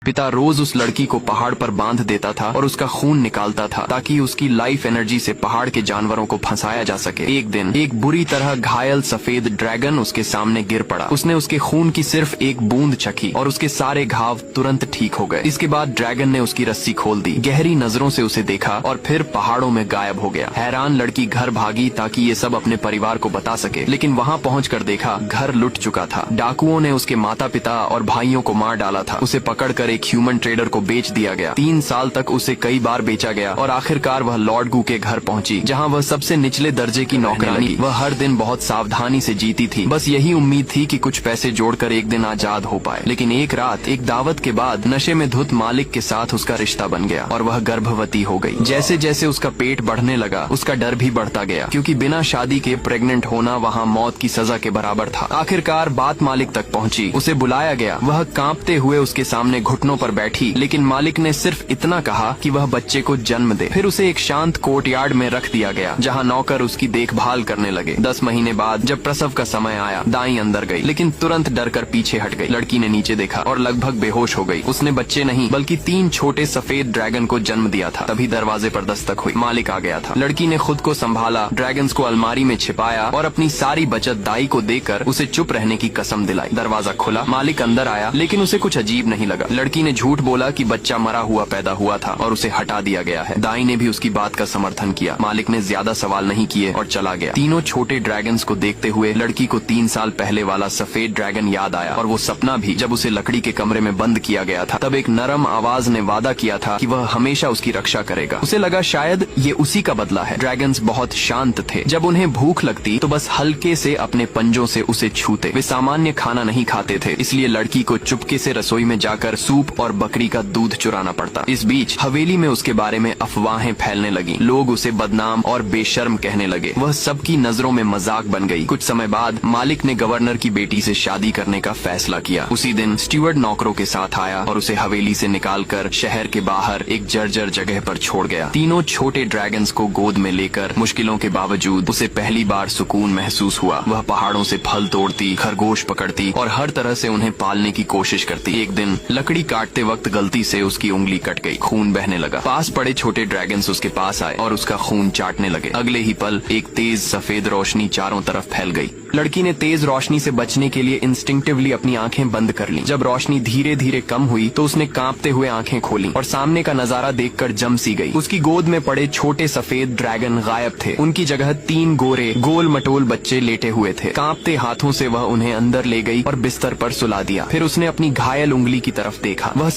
पिता रोज उस लड़की को पहाड़ पर बांध देता था और उसका खून निकालता था ताकि उसकी लाइफ एनर्जी से पहाड़ के जानवरों को फंसाया जा सके। एक दिन एक बुरी तरह घायल सफेद ड्रैगन उसके सामने गिर पड़ा। उसने उसके खून की सिर्फ एक बूंद चखी और उसके सारे घाव तुरंत ठीक हो गए। इसके बाद ड्रैगन ने उसकी रस्सी खोल दी, गहरी नजरों से उसे देखा और फिर पहाड़ों में गायब हो गया। हैरान लड़की घर भागी ताकि ये सब अपने परिवार को बता सके, लेकिन वहाँ पहुँचकर देखा घर लुट चुका था। डाकुओं ने उसके माता पिता और भाइयों को मार डाला था। उसे पकड़कर एक ह्यूमन ट्रेडर को बेच दिया गया। 3 साल तक उसे कई बार बेचा गया और आखिरकार वह लॉर्ड गू के घर पहुंची, जहां वह सबसे निचले दर्जे की नौकरानी। वह हर दिन बहुत सावधानी से जीती थी, बस यही उम्मीद थी कि कुछ पैसे जोड़कर एक दिन आजाद हो पाए। लेकिन एक रात एक दावत के बाद नशे में धुत मालिक के साथ उसका रिश्ता बन गया और वह गर्भवती हो गई। जैसे जैसे उसका पेट बढ़ने लगा, उसका डर भी बढ़ता गया, क्योंकि बिना शादी के प्रेग्नेंट होना वहाँ मौत की सजा के बराबर था। आखिरकार बात मालिक तक पहुँची, उसे बुलाया गया। वह कांपते हुए उसके सामने घुटनों पर बैठी, लेकिन मालिक ने सिर्फ इतना कहा कि वह बच्चे को जन्म दे। फिर उसे एक शांत कोर्टयार्ड में रख दिया गया, जहां नौकर उसकी देखभाल करने लगे। 10 महीने बाद जब प्रसव का समय आया, दाई अंदर गई, लेकिन तुरंत डरकर पीछे हट गई। लड़की ने नीचे देखा और लगभग बेहोश हो गई। उसने बच्चे नहीं बल्कि 3 छोटे सफेद ड्रैगन को जन्म दिया था। तभी दरवाजे पर दस्तक हुई। मालिक आ गया था। लड़की ने खुद को संभाला, ड्रैगन्स को अलमारी में छिपाया और अपनी सारी बचत दाई को देकर उसे चुप रहने की कसम दिलाई। दरवाजा खुला, मालिक अंदर आया, लेकिन उसे कुछ अजीब नहीं लगा। लड़की ने झूठ बोला कि बच्चा मरा हुआ पैदा हुआ था और उसे हटा दिया गया है। दाई ने भी उसकी बात का समर्थन किया। मालिक ने ज्यादा सवाल नहीं किए और चला गया। तीनों छोटे ड्रैगन्स को देखते हुए लड़की को 3 साल पहले वाला सफेद ड्रैगन याद आया और वो सपना भी, जब उसे लकड़ी के कमरे में बंद किया गया था। तब एक नरम आवाज ने वादा किया था कि वह हमेशा उसकी रक्षा करेगा। उसे लगा शायद ये उसी का बदला है। ड्रैगन्स बहुत शांत थे। जब उन्हें भूख लगती तो बस हल्के से अपने पंजों से उसे छूते। वे सामान्य खाना नहीं खाते थे, इसलिए लड़की को चुपके से रसोई में जाकर सूप और बकरी का दूध चुराना पड़ता। इस बीच हवेली में उसके बारे में अफवाहें फैलने लगी। लोग उसे बदनाम और बेशर्म कहने लगे। वह सबकी नजरों में मजाक बन गई। कुछ समय बाद मालिक ने गवर्नर की बेटी से शादी करने का फैसला किया। उसी दिन स्टीवर्ड नौकरों के साथ आया और उसे हवेली से निकालकर शहर के बाहर एक जर्जर जगह पर छोड़ गया। तीनों छोटे ड्रैगन्स को गोद में लेकर मुश्किलों के बावजूद उसे पहली बार सुकून महसूस हुआ। वह पहाड़ों से फल तोड़ती, खरगोश पकड़ती और हर तरह से उन्हें पालने की कोशिश करती। एक दिन लकड़ी काटते वक्त गलती से उसकी उंगली कट गई। खून बहने लगा। पास पड़े छोटे ड्रैगन्स उसके पास आए और उसका खून चाटने लगे। अगले ही पल एक तेज सफेद रोशनी चारों तरफ फैल गई। लड़की ने तेज रोशनी से बचने के लिए इंस्टिंक्टिवली अपनी आंखें बंद कर लीं। जब रोशनी धीरे धीरे कम हुई तो उसने कांपते हुए आंखें खोली और सामने का नजारा देखकर जम सी गई। उसकी गोद में पड़े छोटे सफेद ड्रैगन गायब थे। उनकी जगह 3 गोरे गोल मटोल बच्चे लेटे हुए थे। कांपते हाथों से वह उन्हें अंदर ले गई और बिस्तर पर सुला दिया। फिर उसने अपनी घायल उंगली की तरफ देखा। वह